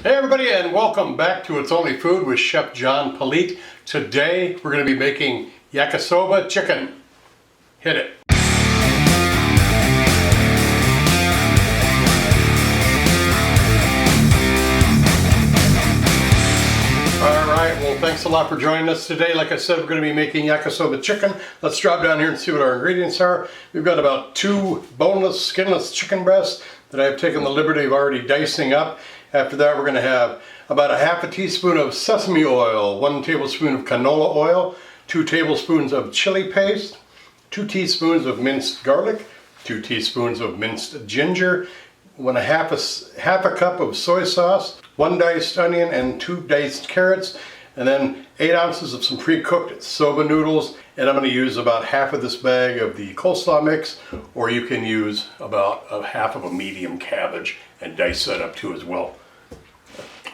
Hey everybody, and welcome back to It's Only Food with Chef John Politte. Today we're going to be making Yakisoba chicken. Hit it. Alright, well thanks a lot for joining us today. Like I said, we're going to be making Yakisoba chicken. Let's drop down here and see what our ingredients are. We've got about 2 boneless, skinless chicken breasts that I've taken the liberty of already dicing up. After that, we're going to have about a half a teaspoon of sesame oil, 1 tablespoon of canola oil, 2 tablespoons of chili paste, 2 teaspoons of minced garlic, 2 teaspoons of minced ginger, half a cup of soy sauce, 1 diced onion and 2 diced carrots, and then 8 ounces of some pre-cooked soba noodles. And I'm going to use about half of this bag of the coleslaw mix, or you can use about half of a medium cabbage and dice that up too as well.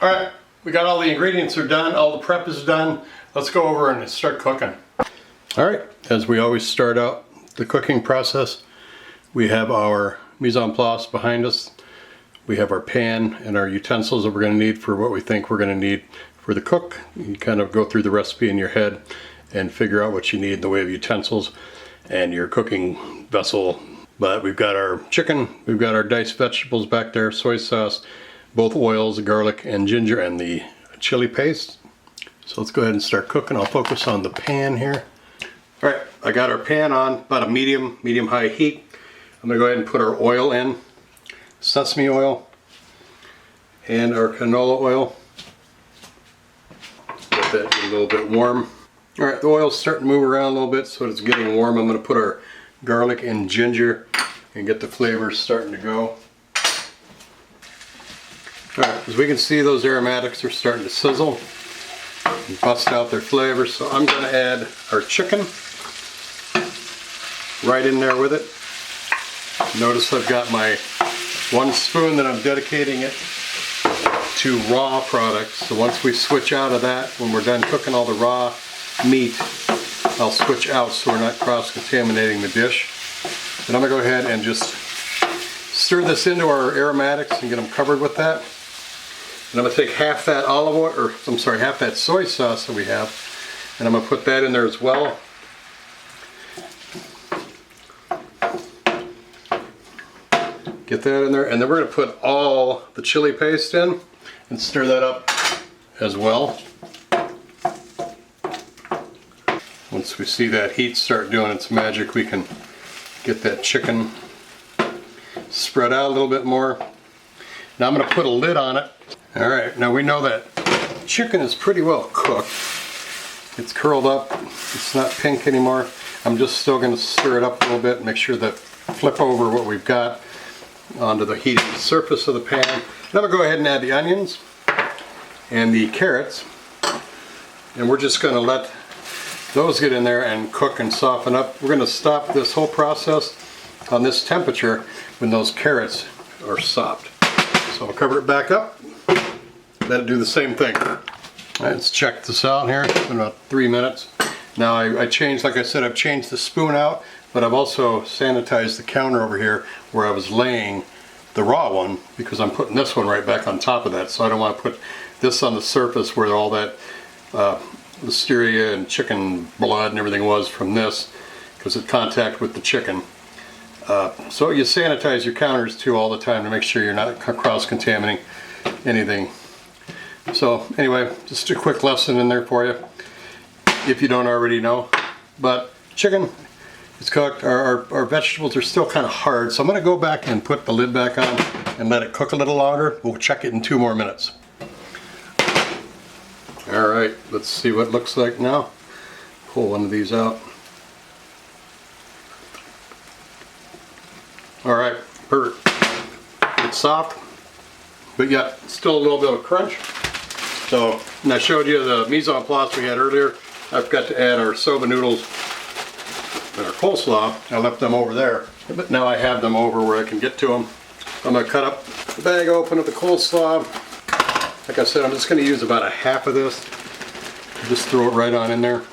Alright, we got all the ingredients are done, all the prep is done. Let's go over and start cooking. Alright, as we always start out the cooking process, we have our mise en place behind us. We have our pan and our utensils that we're going to need for what we think we're going to need for the cook. You kind of go through the recipe in your head and figure out what you need in the way of utensils and your cooking vessel. But we've got our chicken, we've got our diced vegetables back there, soy sauce, both oils, garlic and ginger, and the chili paste. So let's go ahead and start cooking. I'll focus on the pan here. Alright, I got our pan on about a medium-high heat. I'm going to go ahead and put our oil in, sesame oil, and our canola oil. Let that get a little bit warm. Alright, the oil's starting to move around a little bit, so it's getting warm. I'm going to put our garlic and ginger and get the flavors starting to go. Alright, as we can see, those aromatics are starting to sizzle and bust out their flavors. So I'm going to add our chicken right in there with it. Notice I've got my 1 spoon that I'm dedicating it to raw products. So once we switch out of that, when we're done cooking all the raw meat, I'll switch out so we're not cross-contaminating the dish. And I'm going to go ahead and just stir this into our aromatics and get them covered with that. And I'm going to take half that olive oil, or I'm sorry, half that soy sauce that we have, and I'm going to put that in there as well. Get that in there, and then we're going to put all the chili paste in and stir that up as well. Once we see that heat start doing its magic, we can get that chicken spread out a little bit more. Now I'm going to put a lid on it. Alright, now we know that chicken is pretty well cooked. It's curled up, it's not pink anymore. I'm just still going to stir it up a little bit and make sure that flip over what we've got onto the heated surface of the pan. Then I'm going to go ahead and add the onions and the carrots, and we're just going to let those get in there and cook and soften up. We're going to stop this whole process on this temperature when those carrots are soft. So I'll cover it back up, let it do the same thing. All right, let's check this out here. It's been about 3 minutes. Now I changed, like I said, I've changed the spoon out, but I've also sanitized the counter over here where I was laying the raw one, because I'm putting this one right back on top of that. So I don't want to put this on the surface where all that listeria and chicken blood and everything was from this, because it's contact with the chicken. So you sanitize your counters too all the time to make sure you're not cross-contaminating anything. So anyway, just a quick lesson in there for you, if you don't already know. But chicken is cooked. Our vegetables are still kind of hard, so I'm going to go back and put the lid back on and let it cook a little longer. We'll check it in 2 more minutes. Alright, let's see what it looks like now. Pull one of these out. Alright, perfect. It's soft, but yet still a little bit of crunch. So, and I showed you the mise en place we had earlier. I forgot to add our soba noodles and our coleslaw. I left them over there, but now I have them over where I can get to them. I'm going to cut up the bag open of the coleslaw. Like I said, I'm just going to use about a half of this. Just throw it right on in there.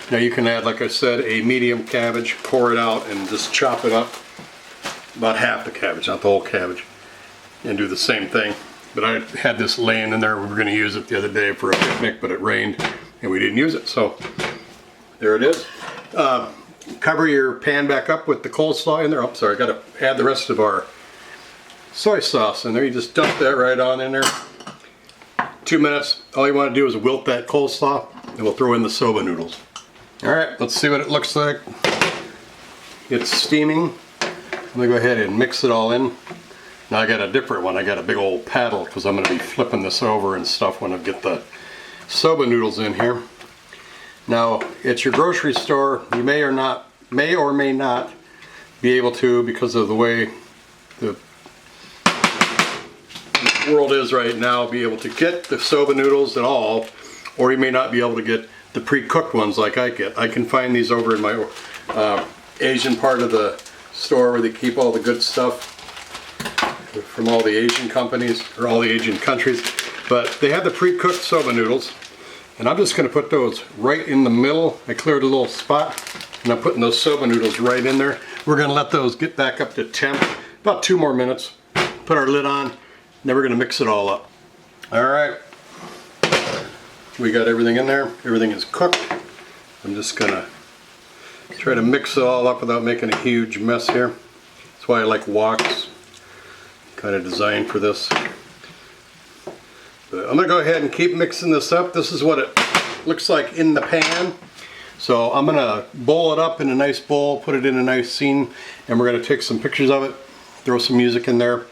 Now you can add, like I said, a medium cabbage, pour it out and just chop it up. About half the cabbage, not the whole cabbage. And do the same thing. but I had this laying in there. We were going to use it the other day for a picnic, but it rained and we didn't use it. So there it is. Cover your pan back up with the coleslaw in there. Oh, sorry, I got to add the rest of our soy sauce in there. You just dump that right on in there. 2 minutes. All you want to do is wilt that coleslaw, and we'll throw in the soba noodles. All right, let's see what it looks like. It's steaming. I'm gonna go ahead and mix it all in. Now I got a different one. I got a big old paddle because I'm gonna be flipping this over and stuff when I get the soba noodles in here. Now at your grocery store, you may or may not be able to, because of the way the world is right now, be able to get the soba noodles at all, or you may not be able to get the pre-cooked ones like I get. I can find these over in my Asian part of the store where they keep all the good stuff from all the Asian companies or all the Asian countries. But they have the pre-cooked soba noodles, and I'm just going to put those right in the middle. I cleared a little spot and I'm putting those soba noodles right in there. We're going to let those get back up to temp, about 2 more minutes. Put our lid on, and then we're going to mix it all up. All right, we got everything in there. Everything is cooked. I'm just going to try to mix it all up without making a huge mess here. That's why I like woks, kind of designed for this. But I'm going to go ahead and keep mixing this up. This is what it looks like in the pan. So I'm going to bowl it up in a nice bowl, put it in a nice scene, and we're going to take some pictures of it, throw some music in there,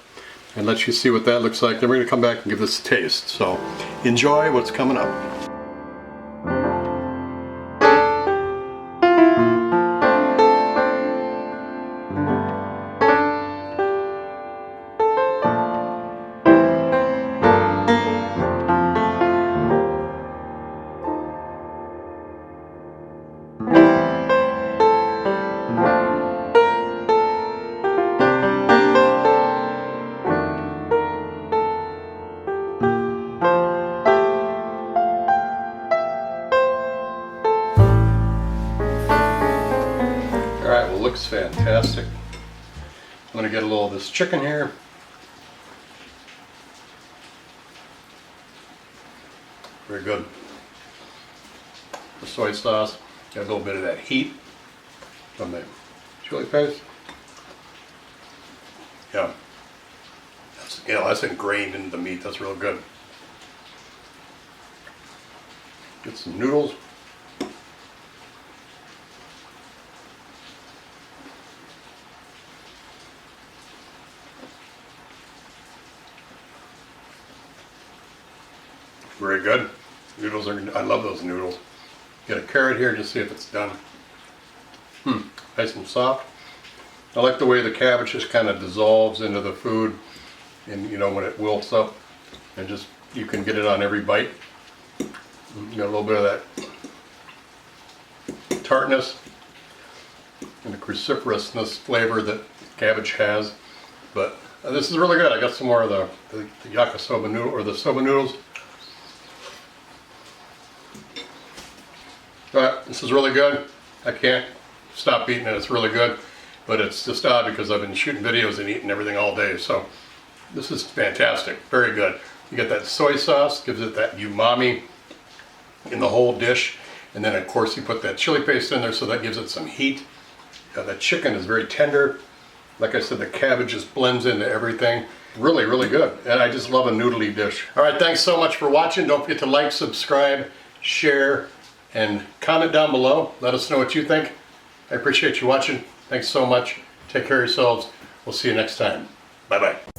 and let you see what that looks like. Then we're going to come back and give this a taste. So enjoy what's coming up. Looks fantastic. I'm going to get a little of this chicken here. Very good. The soy sauce, got a little bit of that heat from the chili paste. Yeah, that's ingrained into the meat. That's real good. Get some noodles. Very good. Noodles are, I love those noodles. Get a carrot here, just see if it's done. Nice and soft. I like the way the cabbage just kind of dissolves into the food, and you know, when it wilts up, and just, you can get it on every bite. You got a little bit of that tartness and the cruciferousness flavor that cabbage has. But this is really good. I got some more of the yakisoba noodle, or the soba noodles. This is really good. I can't stop eating it. It's really good, but it's just odd because I've been shooting videos and eating everything all day. So this is fantastic. Very good. You get that soy sauce, gives it that umami in the whole dish, and then of course you put that chili paste in there, so that gives it some heat. The chicken is very tender. Like I said, the cabbage just blends into everything. Really, really good. And I just love a noodly dish. All right, thanks so much for watching. Don't forget to like, subscribe, share, and comment down below. Let us know what you think. I appreciate you watching. Thanks so much. Take care of yourselves. We'll see you next time. Bye-bye.